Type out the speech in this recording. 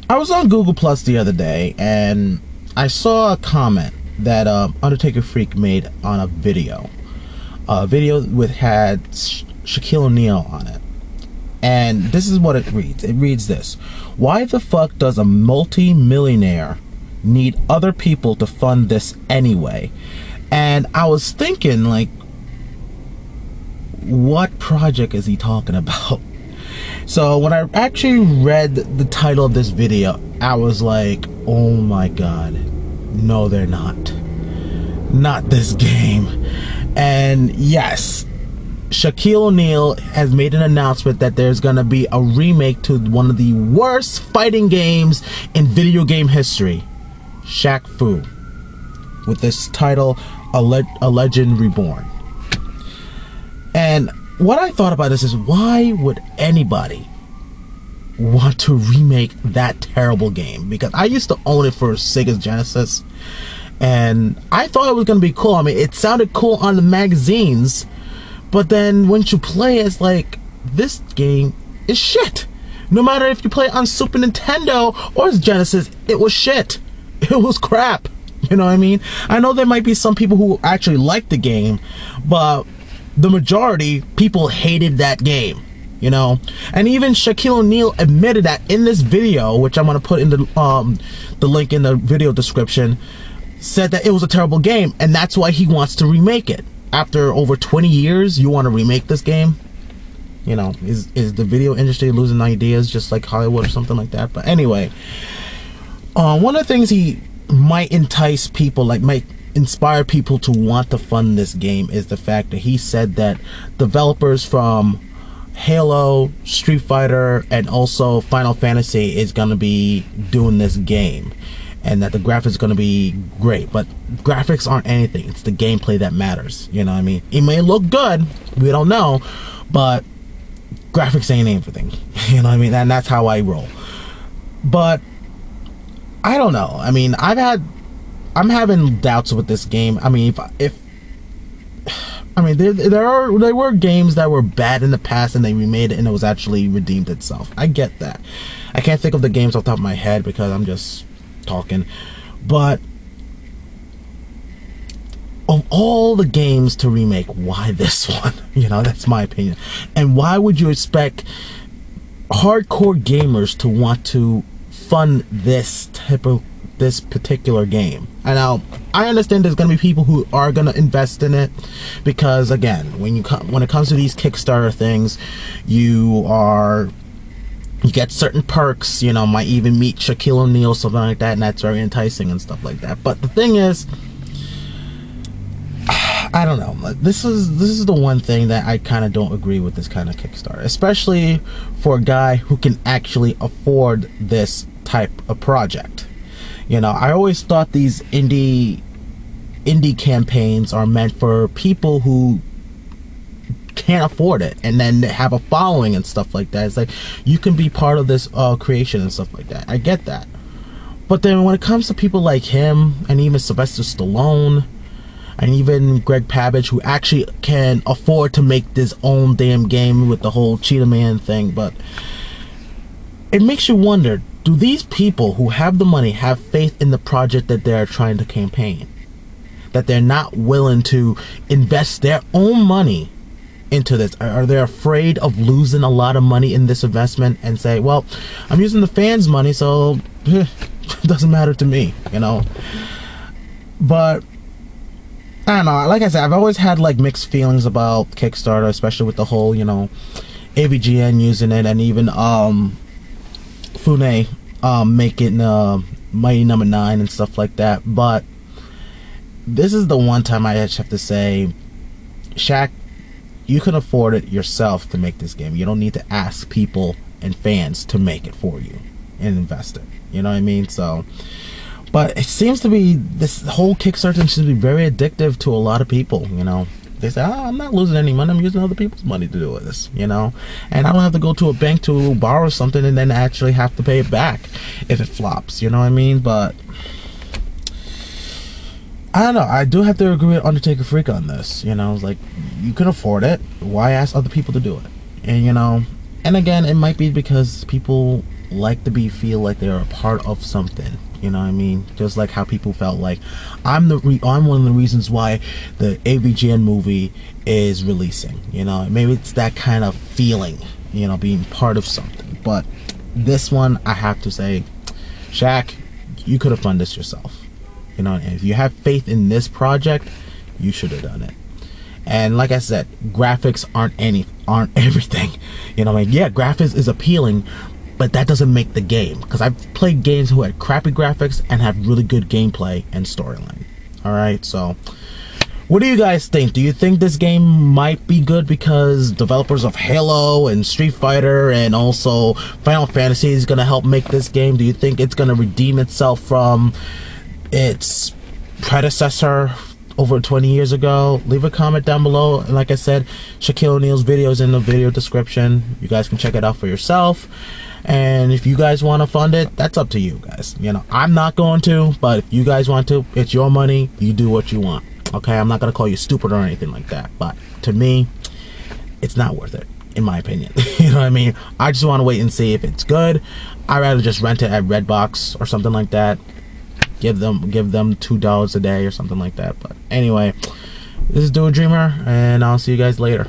I was on Google Plus the other day, and I saw a comment that Undertaker Freak made on a video. A video had Shaquille O'Neal on it. And this is what it reads. It reads this: why the fuck does a multi-millionaire need other people to fund this anyway? And I was thinking, like, what project is he talking about? So when I actually read the title of this video, I was like, oh my god, no they're not. Not this game. And yes, Shaquille O'Neal has made an announcement that there's gonna be a remake to one of the worst fighting games in video game history, Shaq Fu, with this title, A Legend Reborn. And what I thought about this is, why would anybody want to remake that terrible game? Because I used to own it for Sega's Genesis, and I thought it was going to be cool. I mean, it sounded cool on the magazines, but then when you play it, it's like, this game is shit. No matter if you play it on Super Nintendo or Genesis, it was shit. It was crap. You know what I mean? I know there might be some people who actually like the game, but the majority, people hated that game, you know? And even Shaquille O'Neal admitted that in this video, which I'm going to put in the link in the video description, said that it was a terrible game, and that's why he wants to remake it. After over 20 years, you want to remake this game? You know, is the video industry losing ideas just like Hollywood or something like that? But anyway, one of the things he might entice people, like might inspire people to want to fund this game, is the fact that he said that developers from Halo, Street Fighter, and also Final Fantasy is going to be doing this game, and that the graphics is going to be great. But graphics aren't anything. It's the gameplay that matters. You know what I mean? It may look good, we don't know, but graphics ain't everything. You know what I mean? And that's how I roll. But I don't know. I mean, I'm having doubts with this game. I mean, I mean, there were games that were bad in the past and they remade it and it was actually redeemed itself. I get that. I can't think of the games off the top of my head because I'm just talking. But of all the games to remake, why this one? You know, that's my opinion. And why would you expect hardcore gamers to want to fund this particular game? And now I understand there's gonna be people who are gonna invest in it, because again, when it comes to these Kickstarter things, you get certain perks. You know, might even meet Shaquille O'Neal, something like that, and that's very enticing and stuff like that. But the thing is, I don't know. This is the one thing that I kind of don't agree with this kind of Kickstarter, especially for a guy who can actually afford this type of project. You know, I always thought these indie campaigns are meant for people who can't afford it and then have a following and stuff like that. It's like, you can be part of this creation and stuff like that. I get that. But then when it comes to people like him, and even Sylvester Stallone, and even Greg Pabbage, who actually can afford to make this own damn game with the whole Cheetah Man thing, but it makes you wonder, do these people who have the money have faith in the project that they're trying to campaign? That they're not willing to invest their own money into this? Are they afraid of losing a lot of money in this investment and say, well, I'm using the fans' money, so it doesn't matter to me, you know? But I don't know. Like I said, I've always had like mixed feelings about Kickstarter, especially with the whole, you know, AVGN using it, and even Fune making Mighty Number 9 and stuff like that. But this is the one time I just have to say, Shaq, you can afford it yourself to make this game. You don't need to ask people and fans to make it for you and invest it. You know what I mean? So, but it seems to be, this whole Kickstarter seems to be very addictive to a lot of people, you know. They say, oh, I'm not losing any money, I'm using other people's money to do this, you know. And I don't have to go to a bank to borrow something and then actually have to pay it back if it flops, you know what I mean? But I don't know, I do have to agree with Undertaker Freak on this, you know. It's like, you can afford it, why ask other people to do it? And, you know, and again, it might be because people like to feel like they're a part of something. You know what I mean? Just like how people felt like I'm one of the reasons why the AVGN movie is releasing. You know, maybe it's that kind of feeling, you know, being part of something. But this one, I have to say, Shaq, you could have done this yourself. You know, and if you have faith in this project, you should have done it. And like I said, graphics aren't everything. You know, I mean, yeah, graphics is appealing, but that doesn't make the game. Because I've played games who had crappy graphics and have really good gameplay and storyline. Alright, so what do you guys think? Do you think this game might be good because developers of Halo and Street Fighter and also Final Fantasy is going to help make this game? Do you think it's going to redeem itself from its predecessor over 20 years ago? Leave a comment down below. And like I said, Shaquille O'Neal's video is in the video description. You guys can check it out for yourself. And if you guys want to fund it, that's up to you guys. You know, I'm not going to, but if you guys want to, it's your money. You do what you want. Okay, I'm not going to call you stupid or anything like that. But to me, it's not worth it, in my opinion. You know what I mean? I just want to wait and see if it's good. I'd rather just rent it at Redbox or something like that. Give them $2 a day or something like that. But anyway, this is Do a Dreamer, and I'll see you guys later.